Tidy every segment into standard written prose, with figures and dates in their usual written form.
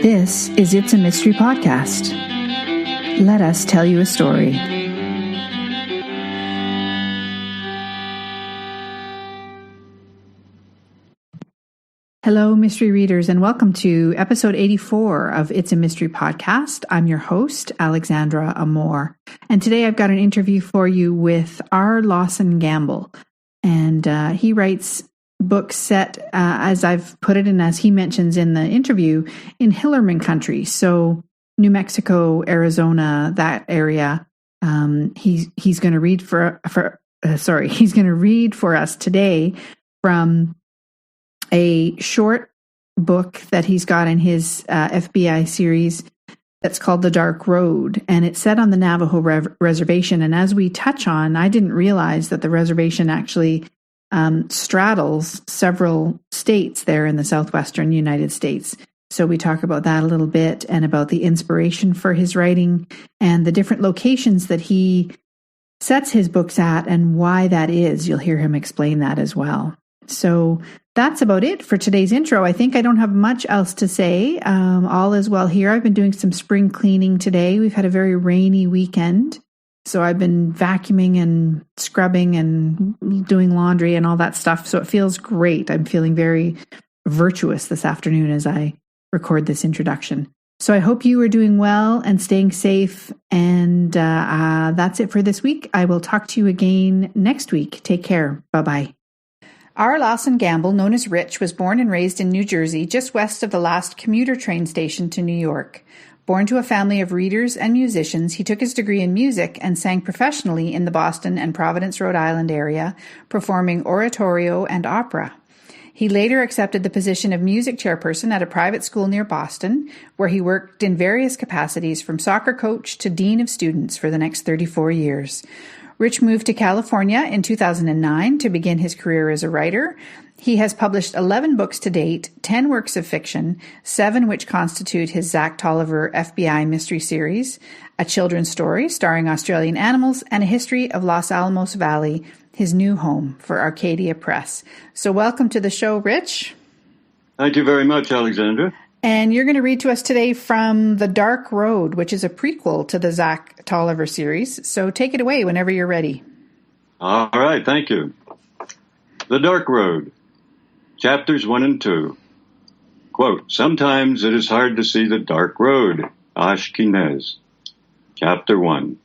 This is It's a Mystery Podcast. Let us tell you a story. Hello, mystery readers, and welcome to episode 84 of It's a Mystery Podcast. I'm your host, Alexandra Amor, and today I've got an interview for you with R. Lawson Gamble, and he writes books set, as I've put it and as he mentions in the interview, in Hillerman country, so New Mexico, Arizona, that area. He's going to read he's going to read for us today from a short book that he's got in his FBI series that's called The Dark Road, and it's set on the Navajo Reservation. And as we touch on, I didn't realize that the reservation actually straddles several states there in the southwestern United States. So we talk about that a little bit and about the inspiration for his writing and the different locations that he sets his books at and why that is. You'll hear him explain that as well. So that's about it for today's intro. I think I don't have much else to say. All is well here. I've been doing some spring cleaning today. We've had a very rainy weekend. So I've been vacuuming and scrubbing and doing laundry and all that stuff. So it feels great. I'm feeling very virtuous this afternoon as I record this introduction. So I hope you are doing well and staying safe. And that's it for this week. I will talk to you again next week. Take care. Bye-bye. R. Lawson Gamble, known as Rich, was born and raised in New Jersey, just west of the last commuter train station to New York. Born to a family of readers and musicians, he took his degree in music and sang professionally in the Boston and Providence, Rhode Island area, performing oratorio and opera. He later accepted the position of music chairperson at a private school near Boston, where he worked in various capacities from soccer coach to dean of students for the next 34 years. Rich moved to California in 2009 to begin his career as a writer. He has published 11 books to date, 10 works of fiction, 7 which constitute his Zack Tolliver FBI mystery series, a children's story starring Australian animals, and a history of Los Alamos Valley, his new home for Arcadia Press. So welcome to the show, Rich. Thank you very much, Alexandra. And you're going to read to us today from The Dark Road, which is a prequel to the Zack Tolliver series. So take it away whenever you're ready. All right, thank you. The Dark Road, Chapters 1 and 2. Quote, sometimes it is hard to see the dark road, Ashkenaz. Chapter 1.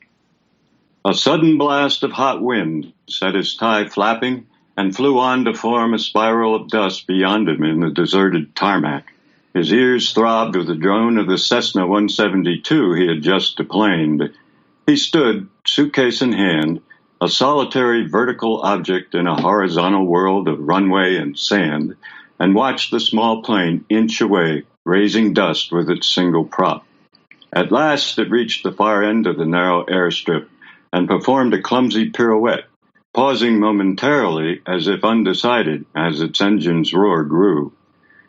A sudden blast of hot wind set his tie flapping and flew on to form a spiral of dust beyond him in the deserted tarmac. His ears throbbed with the drone of the Cessna 172 he had just deplaned. He stood, suitcase in hand, a solitary vertical object in a horizontal world of runway and sand, and watched the small plane inch away, raising dust with its single prop. At last it reached the far end of the narrow airstrip and performed a clumsy pirouette, pausing momentarily as if undecided as its engine's roar grew.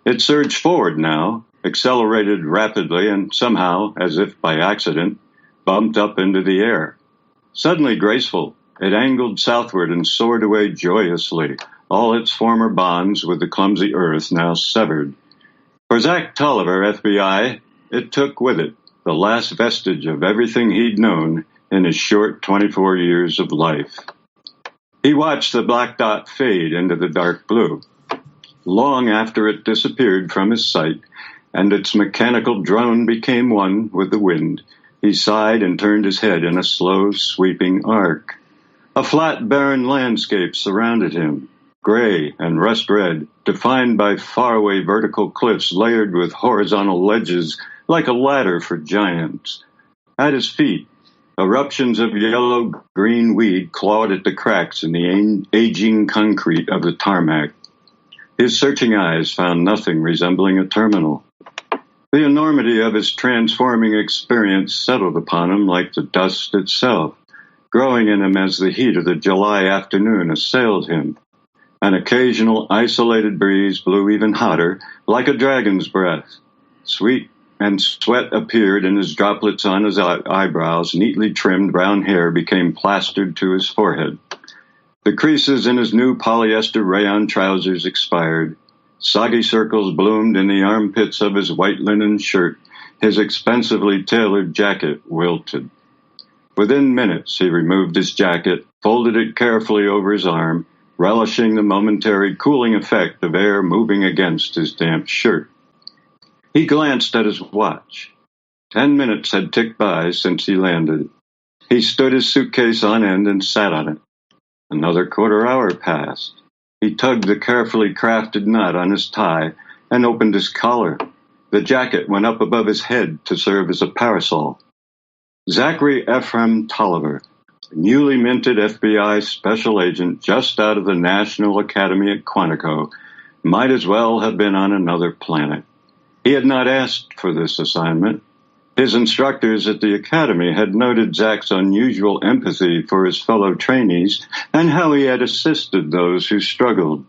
It surged forward now, accelerated rapidly, and somehow, as if by accident, bumped up into the air. Suddenly graceful, it angled southward and soared away joyously, all its former bonds with the clumsy earth now severed. For Zack Tolliver, FBI, it took with it the last vestige of everything he'd known in his short 24 years of life. He watched the black dot fade into the dark blue. Long after it disappeared from his sight, and its mechanical drone became one with the wind, he sighed and turned his head in a slow, sweeping arc. A flat, barren landscape surrounded him, gray and rust-red, defined by faraway vertical cliffs layered with horizontal ledges like a ladder for giants. At his feet, eruptions of yellow-green weed clawed at the cracks in the aging concrete of the tarmac. His searching eyes found nothing resembling a terminal. The enormity of his transforming experience settled upon him like the dust itself, growing in him as the heat of the July afternoon assailed him. An occasional isolated breeze blew even hotter, like a dragon's breath. Sweet and sweat appeared in his droplets on his eyebrows. Neatly trimmed brown hair became plastered to his forehead. The creases in his new polyester rayon trousers expired. Soggy circles bloomed in the armpits of his white linen shirt. His expensively tailored jacket wilted. Within minutes, he removed his jacket, folded it carefully over his arm, relishing the momentary cooling effect of air moving against his damp shirt. He glanced at his watch. 10 minutes had ticked by since he landed. He stood his suitcase on end and sat on it. Another quarter hour passed. He tugged the carefully crafted knot on his tie and opened his collar. The jacket went up above his head to serve as a parasol. Zachary Ephraim Tolliver, a newly minted FBI special agent just out of the National Academy at Quantico, might as well have been on another planet. He had not asked for this assignment. His instructors at the Academy had noted Zach's unusual empathy for his fellow trainees and how he had assisted those who struggled.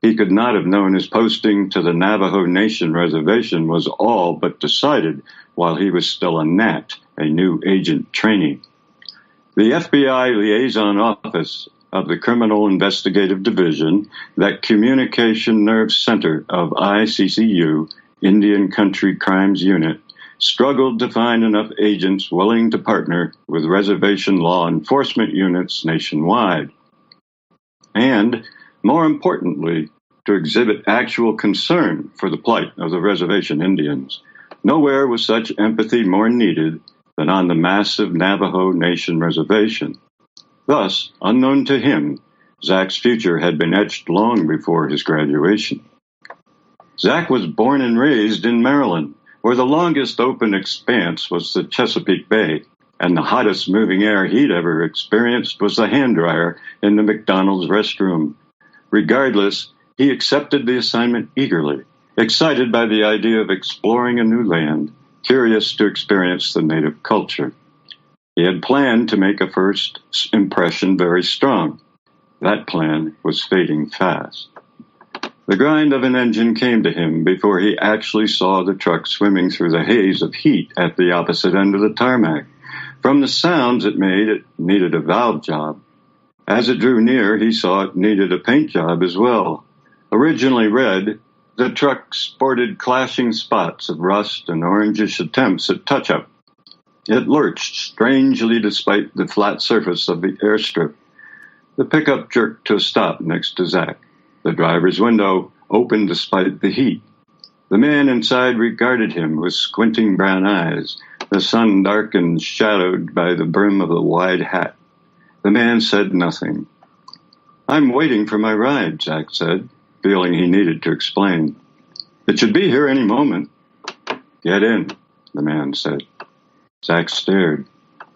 He could not have known his posting to the Navajo Nation reservation was all but decided while he was still a NAT, a new agent trainee. The FBI Liaison Office of the Criminal Investigative Division, that communication nerve center of ICCU, Indian Country Crimes Unit, struggled to find enough agents willing to partner with reservation law enforcement units nationwide. And, more importantly, to exhibit actual concern for the plight of the reservation Indians. Nowhere was such empathy more needed than on the massive Navajo Nation reservation. Thus, unknown to him, Zach's future had been etched long before his graduation. Zach was born and raised in Maryland, where the longest open expanse was the Chesapeake Bay, and the hottest moving air he'd ever experienced was the hand dryer in the McDonald's restroom. Regardless, he accepted the assignment eagerly, excited by the idea of exploring a new land, curious to experience the native culture. He had planned to make a first impression very strong. That plan was fading fast. The grind of an engine came to him before he actually saw the truck swimming through the haze of heat at the opposite end of the tarmac. From the sounds it made, it needed a valve job. As it drew near, he saw it needed a paint job as well. Originally red, the truck sported clashing spots of rust and orangish attempts at touch-up. It lurched strangely despite the flat surface of the airstrip. The pickup jerked to a stop next to Zach. The driver's window opened despite the heat. The man inside regarded him with squinting brown eyes, the sun darkened, shadowed by the brim of the wide hat. The man said nothing. "I'm waiting for my ride," Zach said, feeling he needed to explain. "It should be here any moment." "Get in," the man said. Zach stared.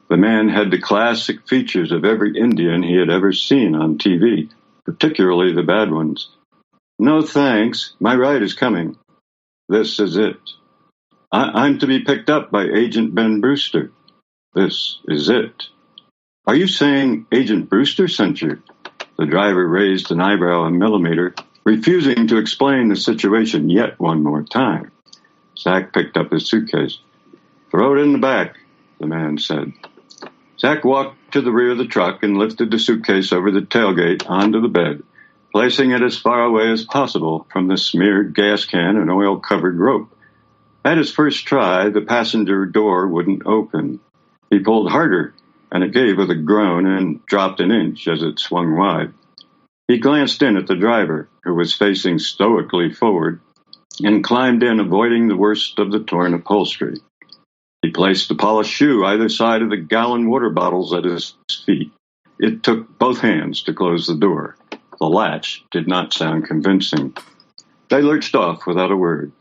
The man had the classic features of every Indian he had ever seen on TV, particularly the bad ones. "No, thanks. My ride is coming." "This is it." I'm to be picked up by Agent Ben Brewster." "This is it." "Are you saying Agent Brewster sent you?" The driver raised an eyebrow a millimeter, refusing to explain the situation yet one more time. Zach picked up his suitcase. "Throw it in the back," the man said. Zach walked to the rear of the truck and lifted the suitcase over the tailgate onto the bed, placing it as far away as possible from the smeared gas can and oil-covered rope. At his first try, the passenger door wouldn't open. He pulled harder, and it gave with a groan and dropped an inch as it swung wide. He glanced in at the driver, who was facing stoically forward, and climbed in, avoiding the worst of the torn upholstery. He placed a polished shoe either side of the gallon water bottles at his feet. It took both hands to close the door. The latch did not sound convincing. They lurched off without a word.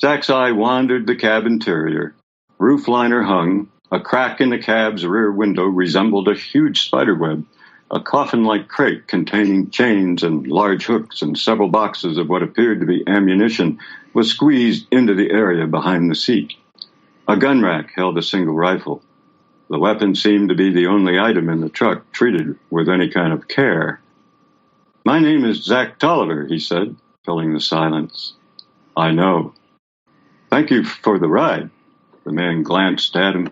Zach's eye wandered the cab interior. Roof liner hung. A crack in the cab's rear window resembled a huge spiderweb. A coffin-like crate containing chains and large hooks and several boxes of what appeared to be ammunition was squeezed into the area behind the seat. A gun rack held a single rifle. The weapon seemed to be the only item in the truck treated with any kind of care. "My name is Zack Tolliver," he said, filling the silence. "I know." "Thank you for the ride." The man glanced at him.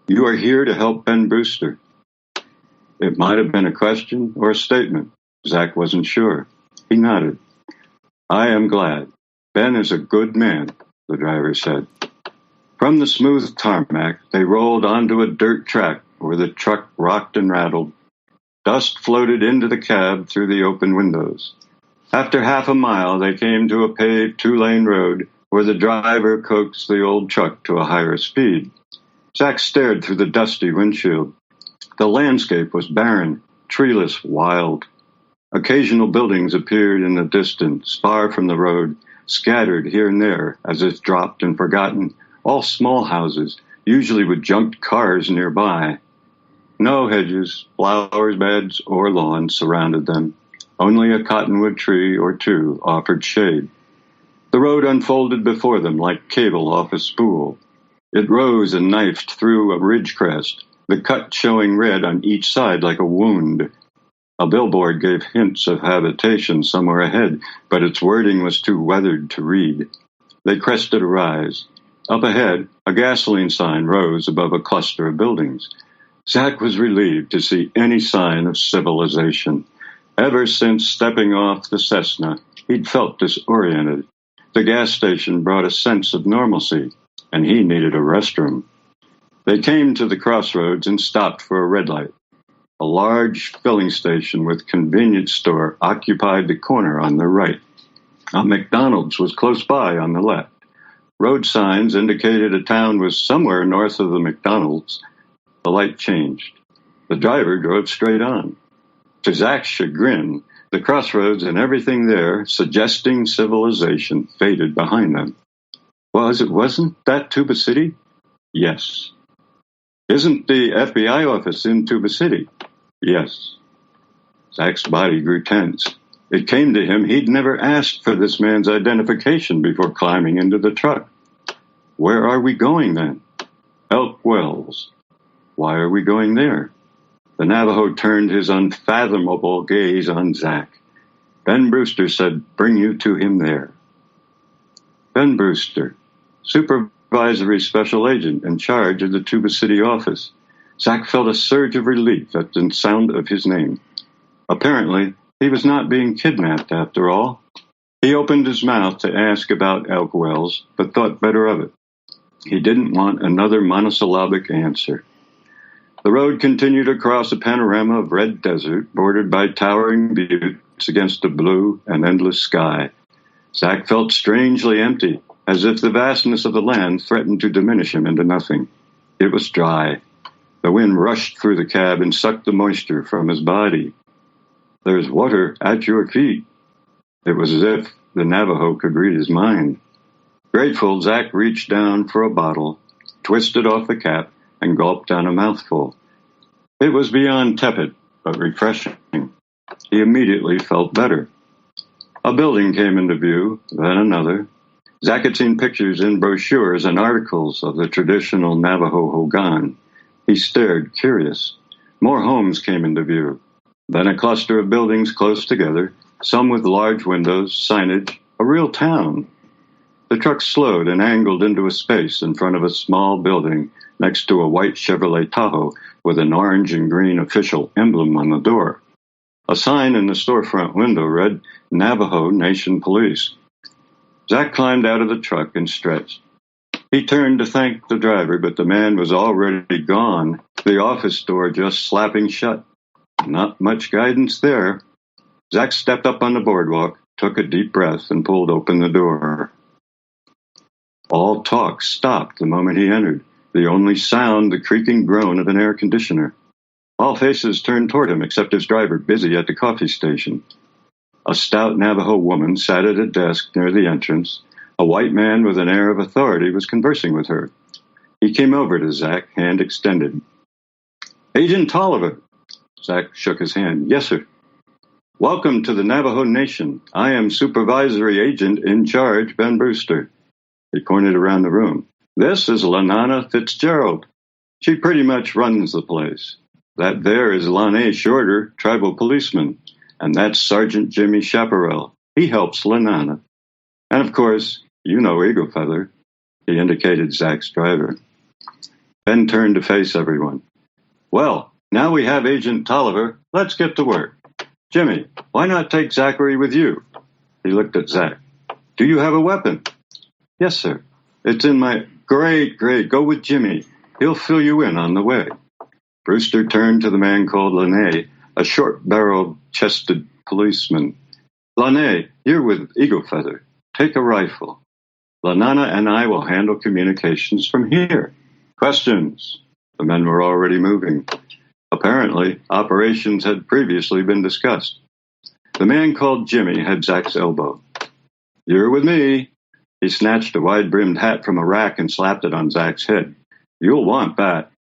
"You are here to help Ben Brewster." It might have been a question or a statement. Zach wasn't sure. He nodded. I am glad. Ben is a good man, the driver said. From the smooth tarmac, they rolled onto a dirt track where the truck rocked and rattled. Dust floated into the cab through the open windows. After half a mile, they came to a paved two-lane road where the driver coaxed the old truck to a higher speed. Zack stared through the dusty windshield. The landscape was barren, treeless, wild. Occasional buildings appeared in the distance, far from the road, scattered here and there, as if dropped and forgotten, all small houses, usually with junked cars nearby. No hedges, flowers beds, or lawns surrounded them. Only a cottonwood tree or two offered shade. The road unfolded before them like cable off a spool. It rose and knifed through a ridge crest, the cut showing red on each side like a wound. A billboard gave hints of habitation somewhere ahead, but its wording was too weathered to read. They crested a rise. Up ahead, a gasoline sign rose above a cluster of buildings. Zack was relieved to see any sign of civilization. Ever since stepping off the Cessna, he'd felt disoriented. The gas station brought a sense of normalcy, and he needed a restroom. They came to the crossroads and stopped for a red light. A large filling station with convenience store occupied the corner on the right. A McDonald's was close by on the left. Road signs indicated a town was somewhere north of the McDonald's. The light changed. The driver drove straight on. To Zack's chagrin, the crossroads and everything there, suggesting civilization, faded behind them. Wasn't that Tuba City? Yes. Isn't the FBI office in Tuba City? Yes. Zack's body grew tense. It came to him he'd never asked for this man's identification before climbing into the truck. Where are we going, then? Elk Wells. Why are we going there? The Navajo turned his unfathomable gaze on Zack. Ben Brewster said, "Bring you to him there." Ben Brewster, supervisory special agent in charge of the Tuba City office. Zack felt a surge of relief at the sound of his name. Apparently, he was not being kidnapped after all. He opened his mouth to ask about Elk Wells, but thought better of it. He didn't want another monosyllabic answer. The road continued across a panorama of red desert, bordered by towering buttes against a blue and endless sky. Zack felt strangely empty, as if the vastness of the land threatened to diminish him into nothing. It was dry. The wind rushed through the cab and sucked the moisture from his body. "There's water at your feet." It was as if the Navajo could read his mind. Grateful, Zack reached down for a bottle, twisted off the cap, and gulped down a mouthful. It was beyond tepid, but refreshing. He immediately felt better. A building came into view, then another. Zack had seen pictures in brochures and articles of the traditional Navajo hogan. He stared, curious. More homes came into view. Then a cluster of buildings close together, some with large windows, signage, a real town. The truck slowed and angled into a space in front of a small building next to a white Chevrolet Tahoe with an orange and green official emblem on the door. A sign in the storefront window read, "Navajo Nation Police." Zack climbed out of the truck and stretched. He turned to thank the driver, but the man was already gone, the office door just slapping shut. Not much guidance there. Zack stepped up on the boardwalk, took a deep breath, and pulled open the door. All talk stopped the moment he entered, the only sound the creaking groan of an air conditioner. All faces turned toward him except his driver, busy at the coffee station. A stout Navajo woman sat at a desk near the entrance. A white man with an air of authority was conversing with her. He came over to Zack, hand extended. "Agent Tolliver." Zack shook his hand. "Yes, sir." "Welcome to the Navajo Nation. I am Supervisory Agent in Charge, Ben Brewster." He pointed around the room. "This is Lanana Fitzgerald. She pretty much runs the place. That there is Lane Shorter, tribal policeman, and that's Sergeant Jimmy Chaparral. He helps Lanana. And of course, you know Eagle Feather." He indicated Zack's driver. Ben turned to face everyone. "Well, now we have Agent Tolliver. Let's get to work. Jimmy, why not take Zachary with you? He looked at Zack. Do you have a weapon? Yes, sir. It's in my... Great. Go with Jimmy. He'll fill you in on the way. Brewster turned to the man called Lanay, a short-barreled, chested policeman. Lanay, you're with Eagle Feather. Take a rifle. Lanana and I will handle communications from here. Questions? The men were already moving. Apparently, operations had previously been discussed. The man called Jimmy had Zack's elbow. You're with me. He snatched a wide-brimmed hat from a rack and slapped it on Zack's head. You'll want that.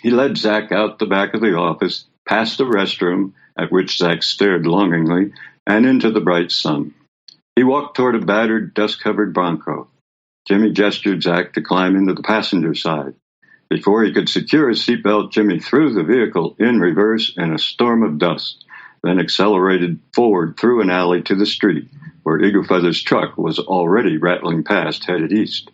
He led Zack out the back of the office, past the restroom, at which Zack stared longingly, and into the bright sun. He walked toward a battered, dust-covered Bronco. Jimmy gestured Zack to climb into the passenger side. Before he could secure his seatbelt, Jimmy threw the vehicle in reverse in a storm of dust, then accelerated forward through an alley to the street, where Eagle Feather's truck was already rattling past, headed east.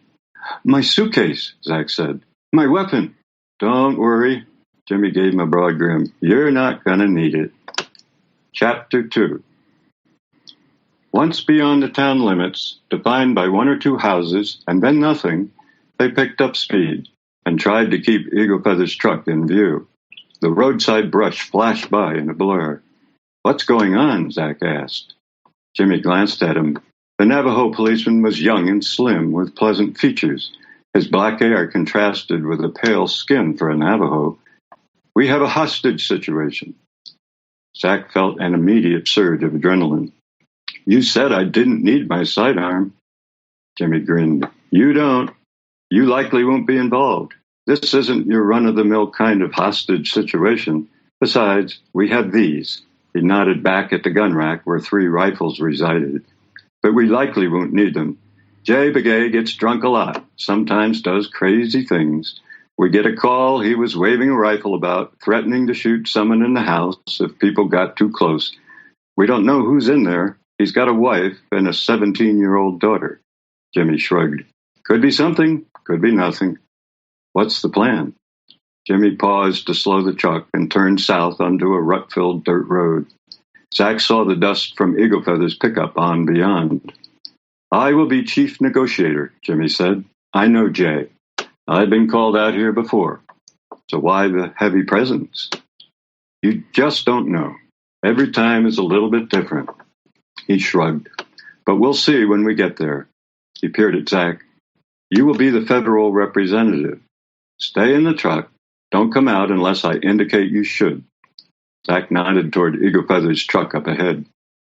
My suitcase, Zack said. My weapon. Don't worry. Jimmy gave him a broad grin. You're not going to need it. Chapter 2. Once beyond the town limits, defined by one or two houses and then nothing, they picked up speed and tried to keep Eagle Feather's truck in view. The roadside brush flashed by in a blur. What's going on? Zack asked. Jimmy glanced at him. The Navajo policeman was young and slim, with pleasant features. His black hair contrasted with a pale skin for a Navajo. We have a hostage situation. Zack felt an immediate surge of adrenaline. You said I didn't need my sidearm. Jimmy grinned. You don't. You likely won't be involved. This isn't your run-of-the-mill kind of hostage situation. Besides, we have these. He nodded back at the gun rack where 3 rifles resided. But we likely won't need them. Jay Begay gets drunk a lot, sometimes does crazy things. We get a call he was waving a rifle about, threatening to shoot someone in the house if people got too close. We don't know who's in there. He's got a wife and a 17-year-old daughter. Jimmy shrugged. Could be something, could be nothing. What's the plan? Jimmy paused to slow the truck and turned south onto a rut-filled dirt road. Zack saw the dust from Eagle Feather's pickup on beyond. I will be chief negotiator, Jimmy said. I know Jay. I've been called out here before. So why the heavy presence? You just don't know. Every time is a little bit different. He shrugged. But we'll see when we get there. He peered at Zack. You will be the federal representative. Stay in the truck. Don't come out unless I indicate you should. Zack nodded toward Eagle Feather's truck up ahead.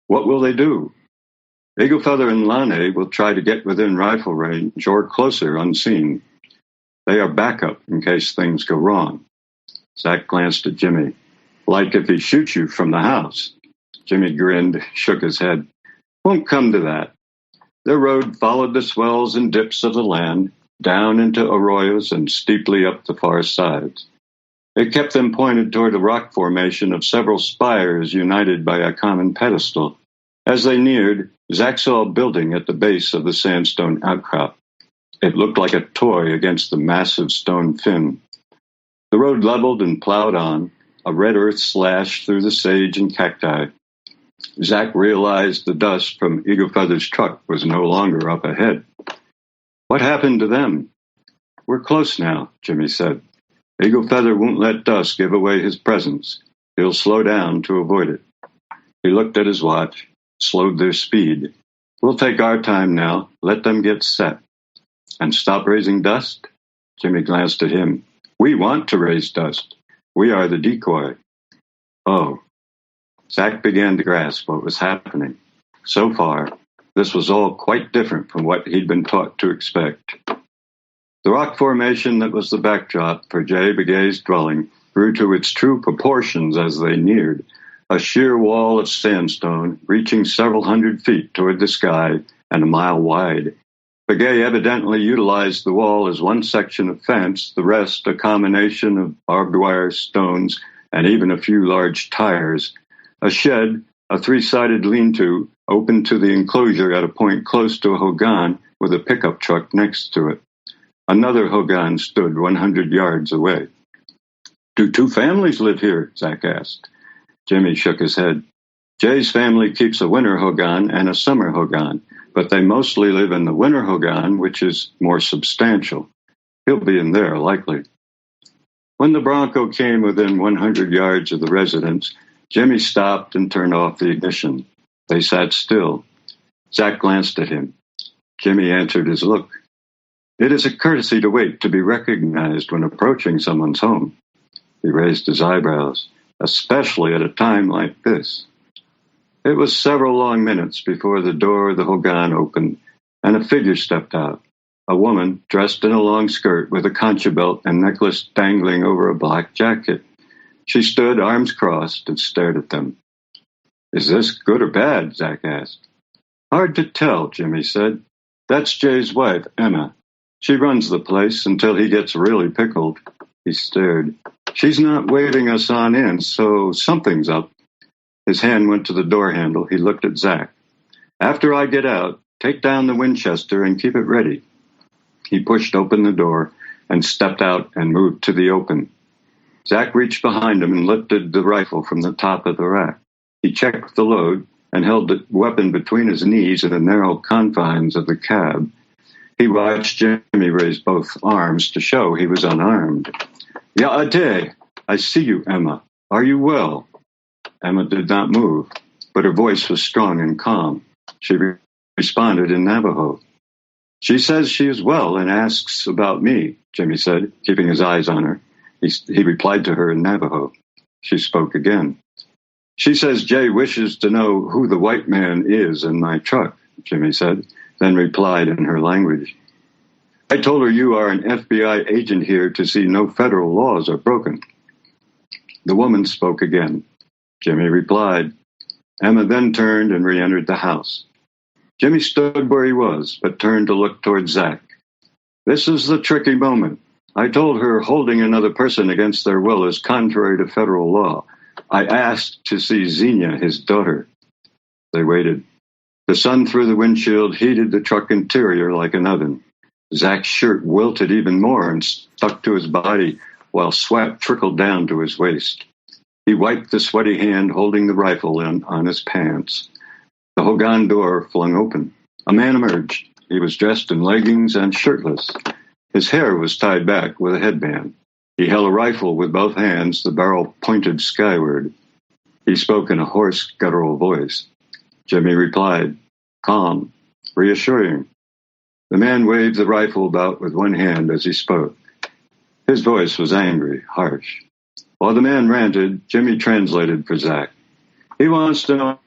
What will they do? Eagle Feather and Lane will try to get within rifle range or closer unseen. They are backup in case things go wrong. Zack glanced at Jimmy. Like if he shoots you from the house. Jimmy grinned, shook his head. Won't come to that. Their road followed the swells and dips of the land, down into arroyos and steeply up the far sides. It kept them pointed toward a rock formation of several spires united by a common pedestal. As they neared, Zack saw a building at the base of the sandstone outcrop. It looked like a toy against the massive stone fin. The road leveled and plowed on, a red earth slash through the sage and cacti. Zack realized the dust from Eagle Feather's truck was no longer up ahead. What happened to them? We're close now, Jimmy said. Eagle Feather won't let dust give away his presence. He'll slow down to avoid it. He looked at his watch, slowed their speed. We'll take our time now, let them get set. And stop raising dust? Jimmy glanced at him. We want to raise dust. We are the decoy. Oh. Zack began to grasp what was happening. So far, this was all quite different from what he'd been taught to expect. The rock formation that was the backdrop for Jay Begay's dwelling grew to its true proportions as they neared, a sheer wall of sandstone reaching several hundred feet toward the sky and a mile wide. Begay evidently utilized the wall as one section of fence, the rest a combination of barbed wire, stones, and even a few large tires. A shed, a 3-sided lean-to, opened to the enclosure at a point close to a hogan with a pickup truck next to it. Another hogan stood 100 yards away. Do 2 families live here? Zack asked. Jimmy shook his head. Jay's family keeps a winter hogan and a summer hogan, but they mostly live in the winter hogan, which is more substantial. He'll be in there, likely. When the Bronco came within 100 yards of the residence, Jimmy stopped and turned off the ignition. They sat still. Zack glanced at him. Jimmy answered his look. It is a courtesy to wait to be recognized when approaching someone's home. He raised his eyebrows, especially at a time like this. It was several long minutes before the door of the hogan opened and a figure stepped out. A woman dressed in a long skirt with a concha belt and necklace dangling over a black jacket. She stood, arms crossed, and stared at them. Is this good or bad? Zack asked. Hard to tell, Jimmy said. That's Jay's wife, Emma. She runs the place until he gets really pickled. He stared. She's not waving us on in, so something's up. His hand went to the door handle. He looked at Zack. After I get out, take down the Winchester and keep it ready. He pushed open the door and stepped out and moved to the open. Zack reached behind him and lifted the rifle from the top of the rack. He checked the load and held the weapon between his knees in the narrow confines of the cab. He watched Jimmy raise both arms to show he was unarmed. Ya'adeh, I see you, Emma. Are you well? Emma did not move, but her voice was strong and calm. She responded in Navajo. She says she is well and asks about me, Jimmy said, keeping his eyes on her. He replied to her in Navajo. She spoke again. She says Jay wishes to know who the white man is in my truck, Jimmy said, then replied in her language. I told her you are an FBI agent here to see no federal laws are broken. The woman spoke again. Jimmy replied. Emma then turned and re-entered the house. Jimmy stood where he was, but turned to look toward Zack. This is the tricky moment. I told her holding another person against their will is contrary to federal law. I asked to see Xenia, his daughter. They waited. The sun through the windshield heated the truck interior like an oven. Zack's shirt wilted even more and stuck to his body while sweat trickled down to his waist. He wiped the sweaty hand holding the rifle on his pants. The hogan door flung open. A man emerged. He was dressed in leggings and shirtless. His hair was tied back with a headband. He held a rifle with both hands, the barrel pointed skyward. He spoke in a hoarse, guttural voice. Jimmy replied, calm, reassuring. The man waved the rifle about with one hand as he spoke. His voice was angry, harsh. While the man ranted, Jimmy translated for Zack. He wants to know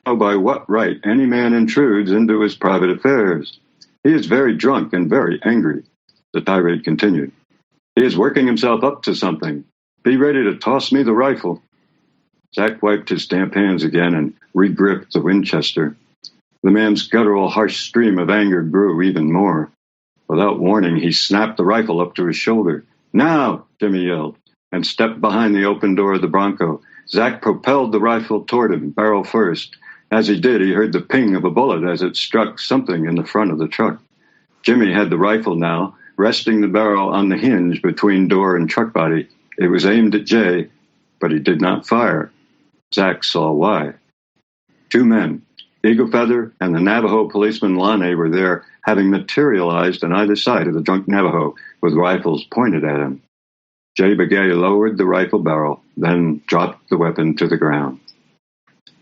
by what right any man intrudes into his private affairs. He is very drunk and very angry. The tirade continued. He is working himself up to something. Be ready to toss me the rifle. Zack wiped his damp hands again and re-gripped the Winchester. The man's guttural, harsh stream of anger grew even more. Without warning, he snapped the rifle up to his shoulder. Now, Jimmy yelled, and stepped behind the open door of the Bronco. Zack propelled the rifle toward him, barrel first. As he did, he heard the ping of a bullet as it struck something in the front of the truck. Jimmy had the rifle now, resting the barrel on the hinge between door and truck body. It was aimed at Jay, but he did not fire. Zack saw why. Two men, Eagle Feather and the Navajo policeman Lane, were there, having materialized on either side of the drunk Navajo, with rifles pointed at him. Jay Begay lowered the rifle barrel, then dropped the weapon to the ground.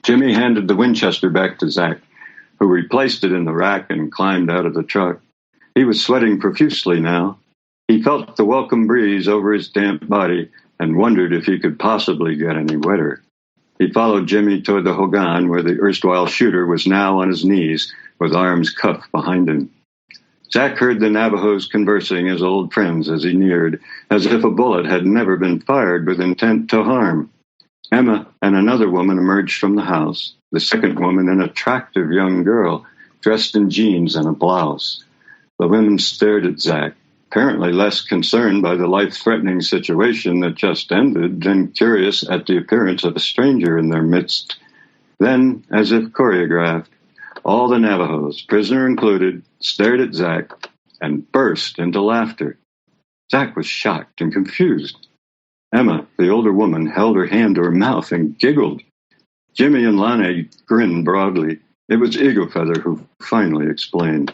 Jimmy handed the Winchester back to Zack, who replaced it in the rack and climbed out of the truck. He was sweating profusely now. He felt the welcome breeze over his damp body and wondered if he could possibly get any wetter. He followed Jimmy toward the hogan, where the erstwhile shooter was now on his knees, with arms cuffed behind him. Zack heard the Navajos conversing as old friends as he neared, as if a bullet had never been fired with intent to harm. Emma and another woman emerged from the house, the second woman an attractive young girl, dressed in jeans and a blouse. The women stared at Zack, apparently less concerned by the life-threatening situation that just ended than curious at the appearance of a stranger in their midst. Then, as if choreographed, all the Navajos, prisoner included, stared at Zack and burst into laughter. Zack was shocked and confused. Emma, the older woman, held her hand to her mouth and giggled. Jimmy and Lonnie grinned broadly. It was Eagle Feather who finally explained.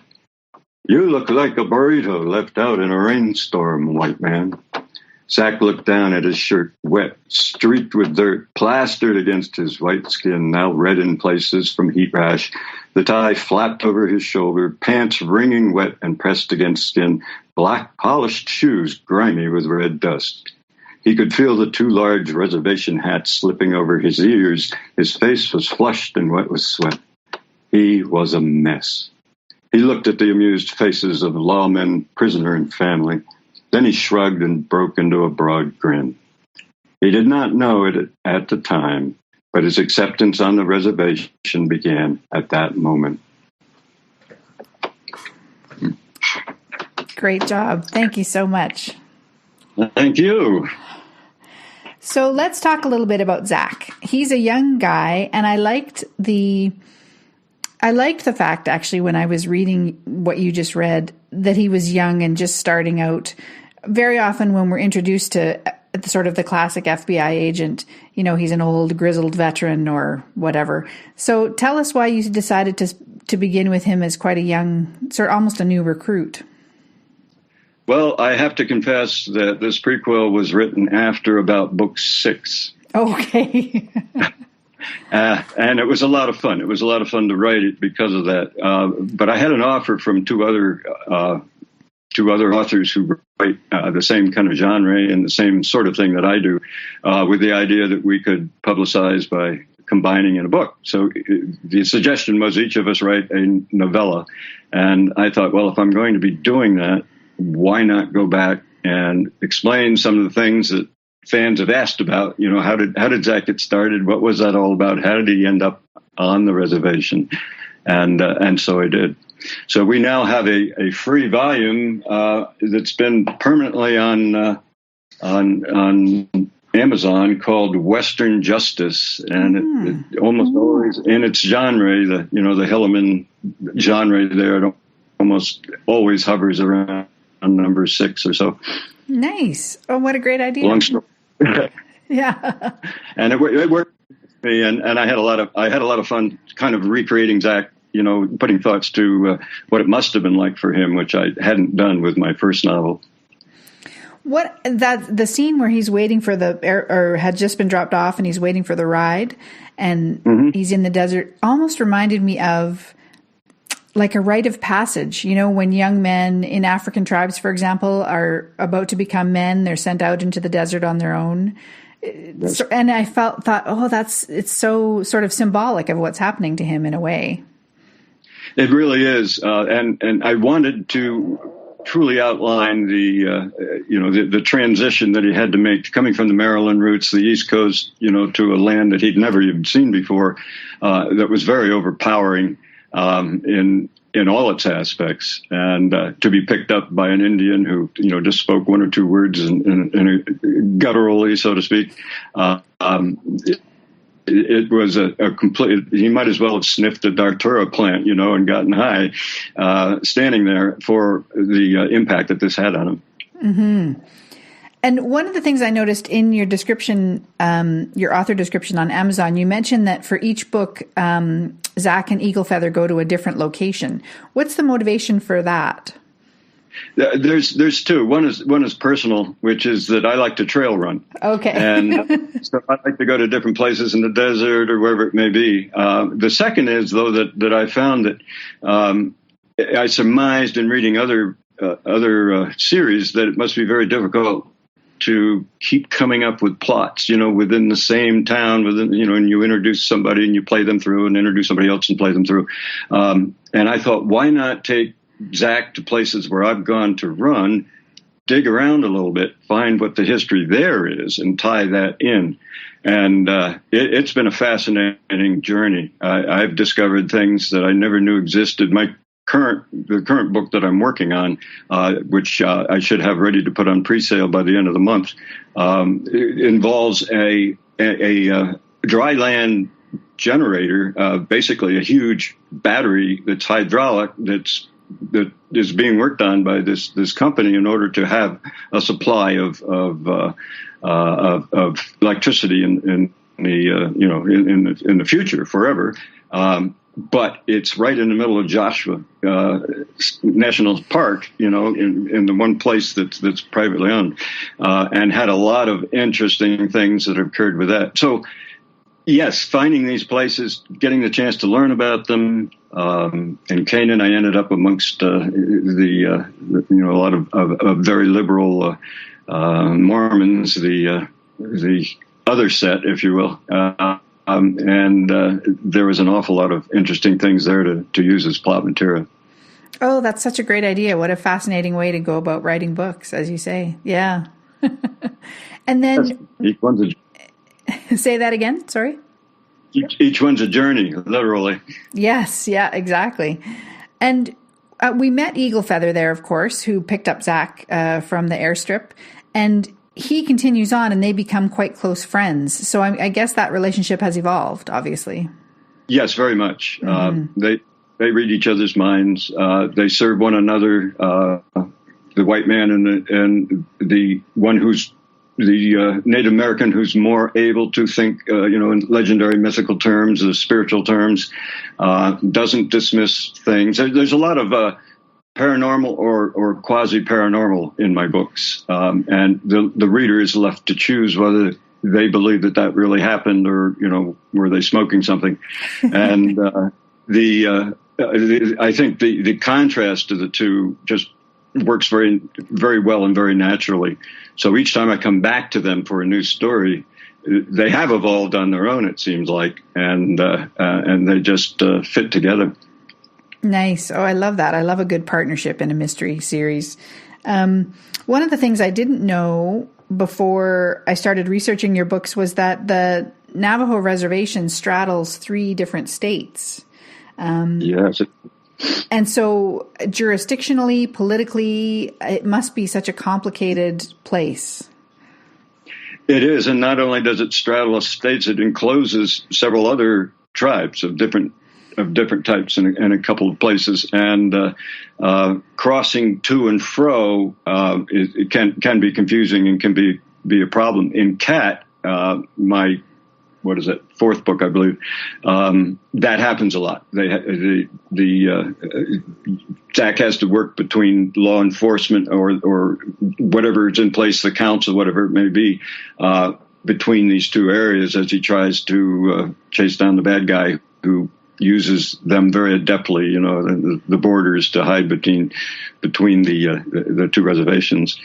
You look like a burrito left out in a rainstorm, white man. Zack looked down at his shirt, wet, streaked with dirt, plastered against his white skin, now red in places from heat rash. The tie flapped over his shoulder, pants wringing wet and pressed against skin, black polished shoes grimy with red dust. He could feel the two large reservation hats slipping over his ears. His face was flushed and wet with sweat. He was a mess. He looked at the amused faces of the lawmen, prisoner, and family. Then he shrugged and broke into a broad grin. He did not know it at the time, but his acceptance on the reservation began at that moment. Great job. Thank you so much. Thank you. So let's talk a little bit about Zack. He's a young guy, and I liked the fact, actually, when I was reading what you just read, that he was young and just starting out. Very often when we're introduced to sort of the classic FBI agent, you know, he's an old grizzled veteran or whatever. So tell us why you decided to begin with him as quite a young, sort of almost a new recruit. Well, I have to confess that this prequel was written after about book 6. Okay. And it was a lot of fun. It was a lot of fun to write it because of that. But I had an offer from two other authors who write the same kind of genre and the same sort of thing that I do, with the idea that we could publicize by combining in a book. So the suggestion was each of us write a novella. And I thought, well, if I'm going to be doing that, why not go back and explain some of the things that fans have asked about? You know, how did Zack get started? What was that all about? How did he end up on the reservation? And so I did. So we now have a free volume that's been permanently on Amazon called Western Justice, and it almost always in its genre, the Hillerman genre there, it almost always hovers around number 6 or so. Nice. Oh, what a great idea. Long story. Yeah. And it worked for me, and I had a lot of fun kind of recreating Zack, you know, putting thoughts to what it must have been like for him, which I hadn't done with my first novel. The scene where he's waiting for or had just been dropped off and he's waiting for the ride and he's in the desert almost reminded me of like a rite of passage, you know, when young men in African tribes, for example, are about to become men, they're sent out into the desert on their own. Yes. And I thought, it's so sort of symbolic of what's happening to him in a way. It really is. And I wanted to truly outline the transition that he had to make coming from the Maryland roots, the East Coast, you know, to a land that he'd never even seen before, that was very overpowering. In all its aspects, and to be picked up by an Indian who, you know, just spoke one or two words in gutturally, so to speak. It was a complete. He might as well have sniffed a Datura plant, you know, and gotten high, standing there for the impact that this had on him. Mm-hmm. And one of the things I noticed in your description, your author description on Amazon, you mentioned that for each book, Zack and Eagle Feather go to a different location. What's the motivation for that? There's two. One is personal, which is that I like to trail run. Okay. And so I like to go to different places in the desert or wherever it may be. The second is, though, that I found that I surmised in reading other series that it must be very difficult to keep coming up with plots, you know, within the same town, you know, and you introduce somebody and you play them through and introduce somebody else and play them through. And I thought, why not take Zack to places where I've gone to run, dig around a little bit, find what the history there is and tie that in. And it's been a fascinating journey. I've discovered things that I never knew existed. The current book that I'm working on, which I should have ready to put on pre-sale by the end of the month, involves a dry land generator, basically a huge battery that's hydraulic that is being worked on by this company in order to have a supply of electricity in the in the future forever. But it's right in the middle of Joshua National Park, in the one place that's privately owned, and had a lot of interesting things that occurred with that. So, yes, finding these places, getting the chance to learn about them. In Canaan, I ended up amongst a lot of very liberal Mormons, the other set, if you will. And there was an awful lot of interesting things there to use as plot material. Oh, that's such a great idea. What a fascinating way to go about writing books, as you say. Yeah. And then... Each one's say that again, sorry? Each one's a journey, literally. Yes, yeah, exactly. And we met Eagle Feather there, of course, who picked up Zack from the airstrip. And he continues on, and they become quite close friends. So I guess that relationship has evolved, obviously. Yes, very much. Mm-hmm. They read each other's minds. They serve one another. The white man and the one who's the Native American who's more able to think, in legendary mythical terms, spiritual terms, doesn't dismiss things. There's a lot of paranormal or quasi-paranormal in my books. And the reader is left to choose whether they believe that really happened or, were they smoking something. And I think the contrast to the two just works very, very well and very naturally. So each time I come back to them for a new story, they have evolved on their own, it seems like, and they just fit together. Nice. Oh, I love that. I love a good partnership in a mystery series. One of the things I didn't know before I started researching your books was that the Navajo reservation straddles 3 different states. Yes. And so jurisdictionally, politically, it must be such a complicated place. It is. And not only does it straddle states, it encloses several other tribes of different types in a couple of places, and crossing to and fro it can be confusing and can be a problem. In Cat, my 4th book, I believe, that happens a lot. Zack has to work between law enforcement or whatever is in place, the council, whatever it may be, between these 2 areas as he tries to chase down the bad guy who uses them very adeptly, the borders to hide between the 2 reservations.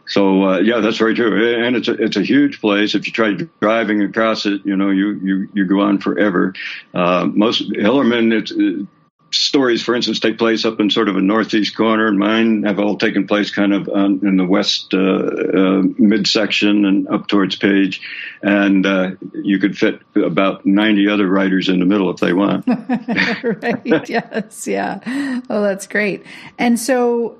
So that's very true, and it's a huge place. If you try driving across it, you go on forever. Most Hillerman stories, for instance, take place up in sort of a northeast corner, and mine have all taken place kind of in the west midsection and up towards Page. And you could fit about 90 other writers in the middle if they want. Right. Yes. Yeah. Oh, that's great. And so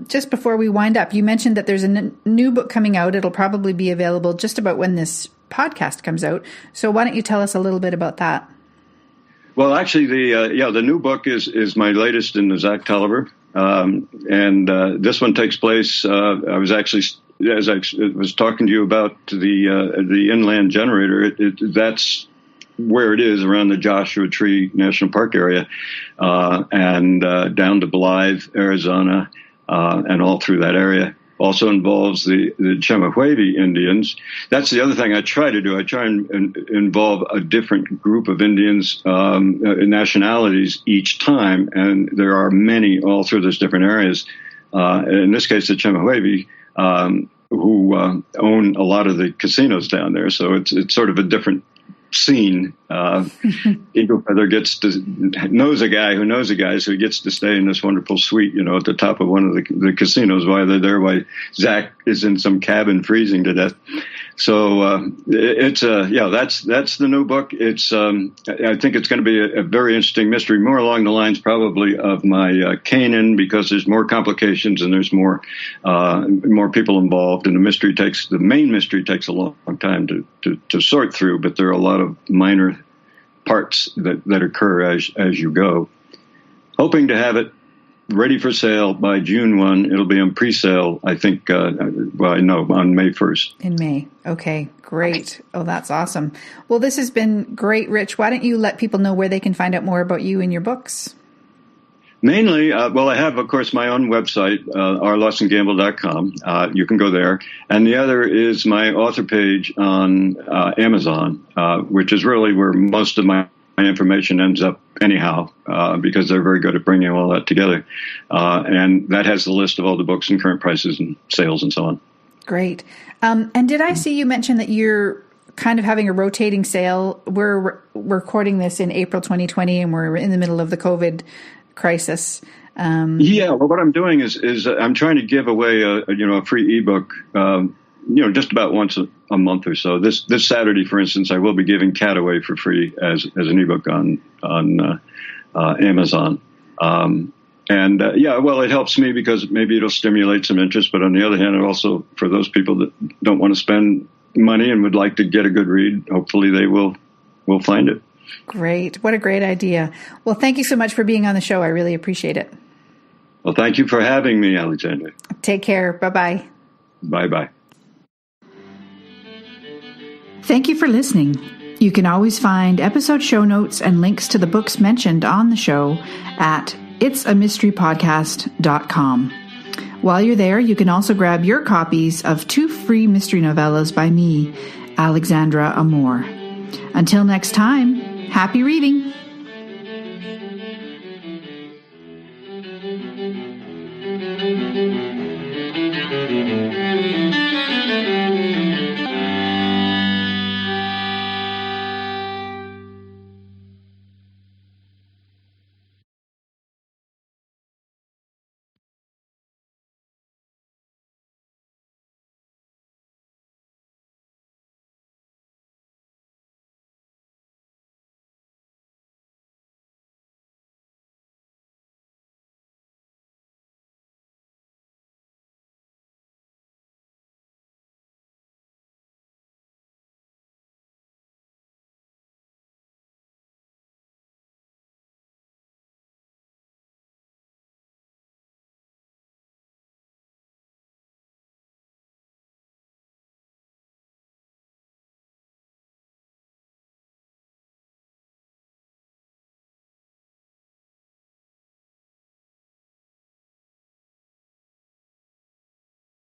just before we wind up, you mentioned that there's a new book coming out. It'll probably be available just about when this podcast comes out. So why don't you tell us a little bit about that? Well, actually, the new book is my latest in the Zack Tolliver, and this one takes place. I was actually, as I was talking to you about the inland generator, that's where it is, around the Joshua Tree National Park area, and down to Blythe, Arizona, and all through that area. Also involves the Chemehuevi Indians. That's the other thing I try to do. I try and involve a different group of Indians, nationalities each time, and there are many all through those different areas. In this case, the Chemehuevi, who own a lot of the casinos down there. So it's sort of a different scene. Eagle Feather knows a guy who knows a guy, so he gets to stay in this wonderful suite, at the top of one of the casinos while they're there, while Zack is in some cabin freezing to death. So that's the new book. It's I think it's going to be a very interesting mystery, more along the lines probably of my Canaan, because there's more complications and there's more people involved, and the main mystery takes a long time to sort through, but there are a lot of minor parts that occur as you go. Hoping to have it ready for sale by June 1. It'll be on pre-sale, I think, on May 1st. In May. Okay, great. Oh, that's awesome. Well, this has been great, Rich. Why don't you let people know where they can find out more about you and your books? Mainly, I have, of course, my own website, rlawsongamble.com. You can go there. And the other is my author page on Amazon, which is really where most of my information ends up anyhow, because they're very good at bringing all that together. And that has the list of all the books and current prices and sales and so on. Great. And did I see you mention that you're kind of having a rotating sale? We're recording this in April 2020, and we're in the middle of the COVID crisis. Well, what I'm doing is I'm trying to give away a free ebook, just about once a month or so. This Saturday, for instance, I will be giving Cat away for free as an ebook on Amazon. It helps me because maybe it'll stimulate some interest. But on the other hand, it also, for those people that don't want to spend money and would like to get a good read, hopefully they will find it. Great. What a great idea. Well, thank you so much for being on the show. I really appreciate it. Well, thank you for having me, Alexandra. Take care. Bye-bye. Bye-bye. Thank you for listening. You can always find episode show notes and links to the books mentioned on the show at itsamysterypodcast.com. While you're there, you can also grab your copies of 2 free mystery novellas by me, Alexandra Amor. Until next time, happy reading!